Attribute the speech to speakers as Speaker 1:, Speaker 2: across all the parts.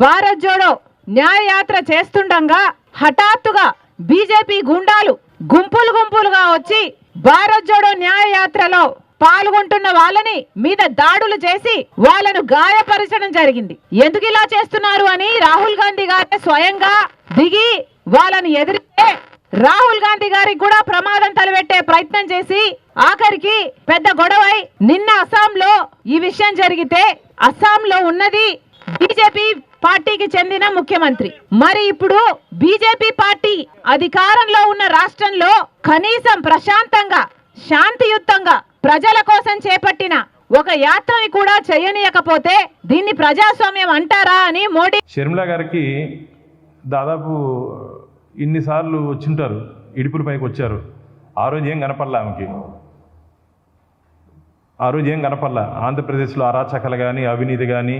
Speaker 1: భారత్ జోడో న్యాయయాత్ర చేస్తుండగా హఠాత్తుగా బీజేపీ గుండాలు గుంపులుగా వచ్చి భారత్ జోడో న్యాయయాత్రలో పాల్గొంటున్న వాళ్ళని మీద దాడులు చేసి వాళ్ళను గాయపరచడం జరిగింది. ఎందుకు ఇలా చేస్తున్నారు అని రాహుల్ గాంధీ గారు స్వయంగా దిగి వాళ్ళని ఎదిరితే రాహుల్ గాంధీ గారికి కూడా ప్రమాదం తలపెట్టే ప్రయత్నం చేసి ఆఖరికి పెద్ద గొడవై నిన్న అస్సాంలో ఈ విషయం జరిగితే అస్సాంలో ఉన్నది బీజేపీ పార్టీకి చెందిన ముఖ్యమంత్రి. మరి ఇప్పుడు బీజేపీ పార్టీ అధికారంలో ఉన్న రాష్ట్రంలో కనీసం ప్రశాంతంగా శాంతియుతంగా ప్రజల కోసం చేపట్టిన ఒక యాత్రని కూడా చేయనీయకపోతే దీన్ని ప్రజాస్వామ్యం అంటారా అని మోడీ.
Speaker 2: షర్మిల గారికి దాదాపు ఇన్నిసార్లు వచ్చింటారు, ఇడుపుల పైకి వచ్చారు. ఆ రోజు ఏం కనపడలే ఆమెకి, ఆ రోజు ఏం కనపడలే. ఆంధ్రప్రదేశ్లో అరాచకాలు కానీ అవినీతి కానీ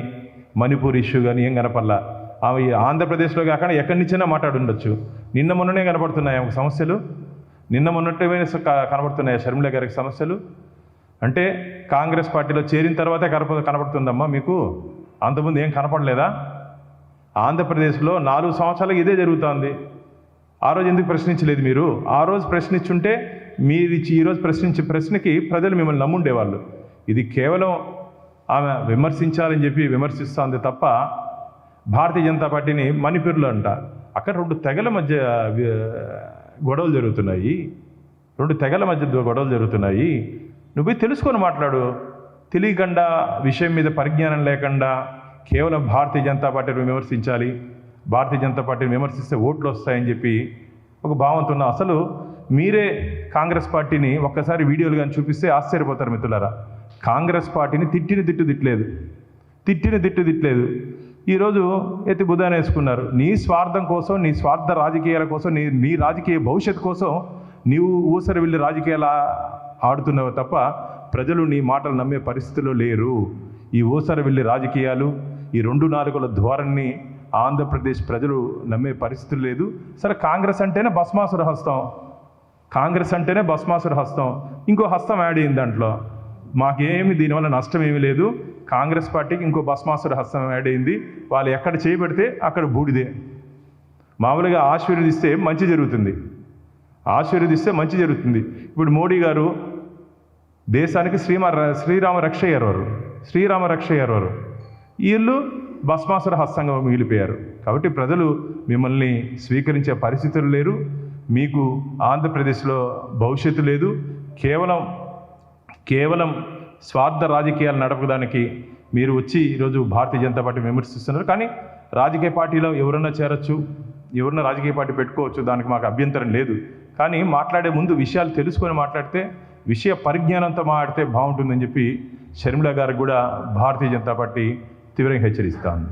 Speaker 2: మణిపూర్ ఇష్యూ కానీ ఏం కనపడలే. ఆమె ఆంధ్రప్రదేశ్లో కాకుండా ఎక్కడి నుంచైనా మాట్లాడుండొచ్చు. నిన్న మొన్ననే కనపడుతున్నాయి ఆమెకు సమస్యలు, నిన్న మొన్నటే కనబడుతున్నాయి షర్మిల గారికి సమస్యలు. అంటే కాంగ్రెస్ పార్టీలో చేరిన తర్వాతే కనపడుతుందమ్మా మీకు, అంతకుముందు ఏం కనపడలేదా? ఆంధ్రప్రదేశ్లో 4 సంవత్సరాలకు ఇదే జరుగుతుంది. ఆ రోజు ఎందుకు ప్రశ్నించలేదు మీరు? ఆ రోజు ప్రశ్నించుంటే మీరు ఈరోజు ప్రశ్నించే ప్రశ్నకి ప్రజలు మిమ్మల్ని నమ్ముండేవాళ్ళు. ఇది కేవలం ఆమె విమర్శించాలని చెప్పి విమర్శిస్తుంది తప్ప భారతీయ జనతా పార్టీని మణిపూర్లో అంట అక్కడ 2 తెగల మధ్య గొడవలు జరుగుతున్నాయి, 2 తెగల మధ్య గొడవలు జరుగుతున్నాయి. నువ్వు తెలుసుకొని మాట్లాడు. తెలియకుండా విషయం మీద పరిజ్ఞానం లేకుండా కేవలం భారతీయ జనతా పార్టీని విమర్శించాలి, భారతీయ జనతా పార్టీని విమర్శిస్తే ఓట్లు వస్తాయని చెప్పి ఒక భావంతో ఉన్న అసలు మీరే కాంగ్రెస్ పార్టీని ఒక్కసారి వీడియోలు కానీ చూపిస్తే ఆశ్చర్యపోతారు మిత్రులారా. కాంగ్రెస్ పార్టీని తిట్టిన తిట్టలేదు. ఈరోజు ఎత్తి బుధాన వేసుకున్నారు. నీ స్వార్థం కోసం, నీ స్వార్థ రాజకీయాల కోసం, నీ రాజకీయ భవిష్యత్తు కోసం నీవు ఊసరి వెళ్ళి రాజకీయాలు ఆడుతున్నావు తప్ప ప్రజలు నీ మాటలు నమ్మే పరిస్థితిలో లేరు. ఈ ఊసరి వెళ్ళి రాజకీయాలు, ఈ 2 నాలుగుల ధోరణిని ఆంధ్రప్రదేశ్ ప్రజలు నమ్మే పరిస్థితులు లేదు. సరే, కాంగ్రెస్ అంటేనే భస్మాసుర హస్తం, ఇంకో హస్తం యాడ్ అయింది దాంట్లో. మాకేమి దీనివల్ల నష్టం ఏమీ లేదు. కాంగ్రెస్ పార్టీకి ఇంకో భస్మాసుర హస్తం యాడ్ అయింది. వాళ్ళు ఎక్కడ చేయబడితే అక్కడ బూడిదే. మామూలుగా ఆశీర్వదిస్తే మంచి జరుగుతుంది. ఇప్పుడు మోడీ గారు దేశానికి శ్రీరామ రక్ష అయ్యారు. వీళ్ళు భస్మాసుర హస్తంగా మిగిలిపోయారు. కాబట్టి ప్రజలు మిమ్మల్ని స్వీకరించే పరిస్థితులు లేరు. మీకు ఆంధ్రప్రదేశ్లో భవిష్యత్తు లేదు. కేవలం స్వార్థ రాజకీయాలు నడపడానికి మీరు వచ్చి ఈరోజు భారతీయ జనతా పార్టీ విమర్శిస్తున్నారు. కానీ రాజకీయ పార్టీలో ఎవరన్నా చేరొచ్చు, ఎవరన్నా రాజకీయ పార్టీ పెట్టుకోవచ్చు, దానికి మాకు అభ్యంతరం లేదు. కానీ మాట్లాడే ముందు విషయాలు తెలుసుకొని మాట్లాడితే, విషయ పరిజ్ఞానంతో మాట్లాడితే బాగుంటుందని చెప్పి షర్మిల గారికి కూడా భారతీయ జనతా పార్టీ తీవ్రంగా హెచ్చరిస్తోంది.